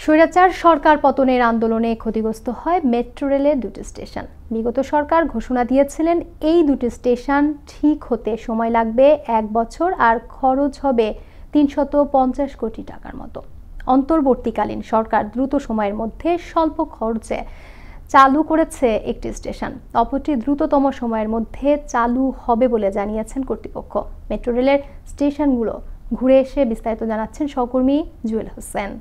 স্বৈরাচার সরকার পতনের আন্দোলনে ক্ষতিগ্রস্ত হয় মেট্রো রেলের দুটি স্টেশন। বিগত সরকার ঘোষণা দিয়েছিলেন এই দুটি স্টেশন ঠিক হতে সময় লাগবে 1 বছর আর খরচ হবে 350 কোটি টাকার মতো। অন্তর্বর্তীকালীন সরকার দ্রুত সময়ের মধ্যে স্বল্প খরচে চালু করেছে একটি স্টেশন, অপরটি দ্রুততম সময়ের মধ্যে চালু হবে বলে জানিয়েছেন কর্তৃপক্ষ। মেট্রো রেলের স্টেশনগুলো ঘুরে এসে বিস্তারিত জানাচ্ছেন সহকর্মী জুয়েল হোসেন।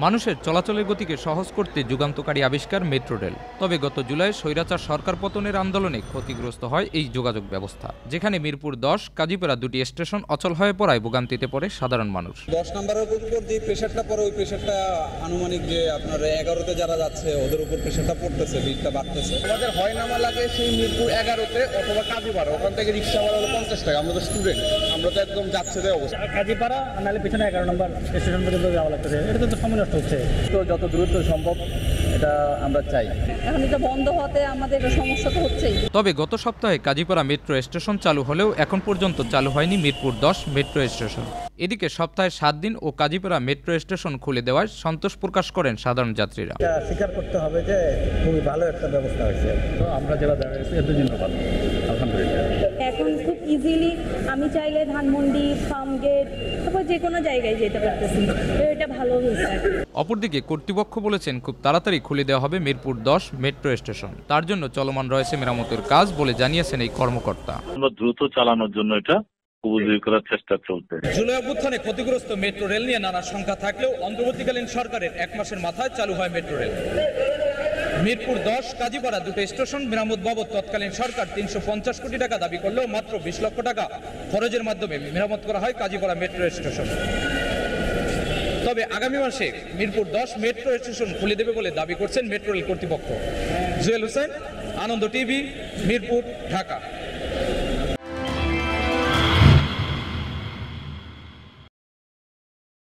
মানুষের চলাচলের গতিকে সহজ করতে যুগান্তকারী আবিষ্কার মেট্রো রেল। তবে গত জুলাই স্বৈরাচার সরকার পতনের আন্দোলনে ক্ষতিগ্রস্ত হয় এই যোগাযোগ ব্যবস্থা, যেখানে মিরপুর 10, কাজীপাড়া দুটি স্টেশন অচল হয়ে পড়ায় ভোগান্তিতে পড়ে সাধারণ মানুষ। 10 নম্বরের উপর যে প্রেশারটা পড়ে, ওই প্রেশারটা আনুমানিক যে আপনার 11তে যারা যাচ্ছে ওদের উপর প্রেশারটা পড়তেছে, ভিড়টা বাড়তেছে। আমাদের হয় নামা লাগে সেই মিরপুর 11তে অথবা কাজীপাড়া, ওখান থেকে রিক্সা ভাড়া হলো 50 টাকা। আমরা তো স্টুডেন্ট, আমরা তো একদম যাচ্ছে যে অবস্থা। কাজীপাড়া নাহলে পিছনে 11 নম্বর স্টেশন পর্যন্ত যাওয়া লাগতেছে। এটা তো সময় নষ্ট হচ্ছে। তো যত দ্রুত সম্ভব এটা আমরা চাই। এখন এটা বন্ধ হতে আমাদের সমস্যা তো হচ্ছেই। তবে গত সপ্তাহে কাজীপাড়া মেট্রো স্টেশন চালু হলেও এখন পর্যন্ত চালু হয়নি মিরপুর 10 মেট্রো স্টেশন। এদিকে সপ্তাহে 7 দিন ও কাজীপাড়া মেট্রো স্টেশন খুলে দেওয়ায় সন্তোষ প্রকাশ করেন সাধারণ যাত্রীরা। স্বীকার করতে হবে যে খুবই ভালো একটা ব্যবস্থা হয়েছে। তো আমরা যারা দাঁড়িয়েছি এর জন্য ভালো, আলহামদুলিল্লাহ। এখন খুব ইজিলি আমি চাইলে ধানমন্ডি, ফার্মগেট, তারপর যে কোনো জায়গায় যেতে পারতেছি। এটা ভালো হয়েছে। অপরদিকে কর্তৃপক্ষ বলেছেন খুব তাড়াতাড়ি খুলে দেওয়া হবে মিরপুর 10 মেট্রো স্টেশন। তার জন্য চলমান রয়েছে মেরামতের কাজ বলে জানিয়েছেন এই কর্মকর্তা। আমরা দ্রুত চালানোর জন্য এটা উপযোগী করার চেষ্টা চলছে। জুলাই অভ্যুত্থানে ক্ষতিগ্রস্ত মেট্রো রেল নিয়ে নানা শঙ্কা থাকলেও অন্তর্বর্তীকালীন সরকারের 1 মাসের মাথায় চালু হয় মেট্রো রেল। মিরপুর 10, কাজীপাড়া দুটো স্টেশন মেরামত বাবদ তৎকালীন সরকার 350 কোটি টাকা দাবি করলেও মাত্র 20 লক্ষ টাকা খরচের মাধ্যমে মেরামত করা হয় কাজীপাড়া মেট্রো স্টেশন। তবে আগামী মাসে মিরপুর 10 মেট্রো স্টেশন খুলে দেবে বলে দাবি করছেন মেট্রো রেল কর্তৃপক্ষ। জুয়েল হোসেন, আনন্দ টিভি, মিরপুর, ঢাকা।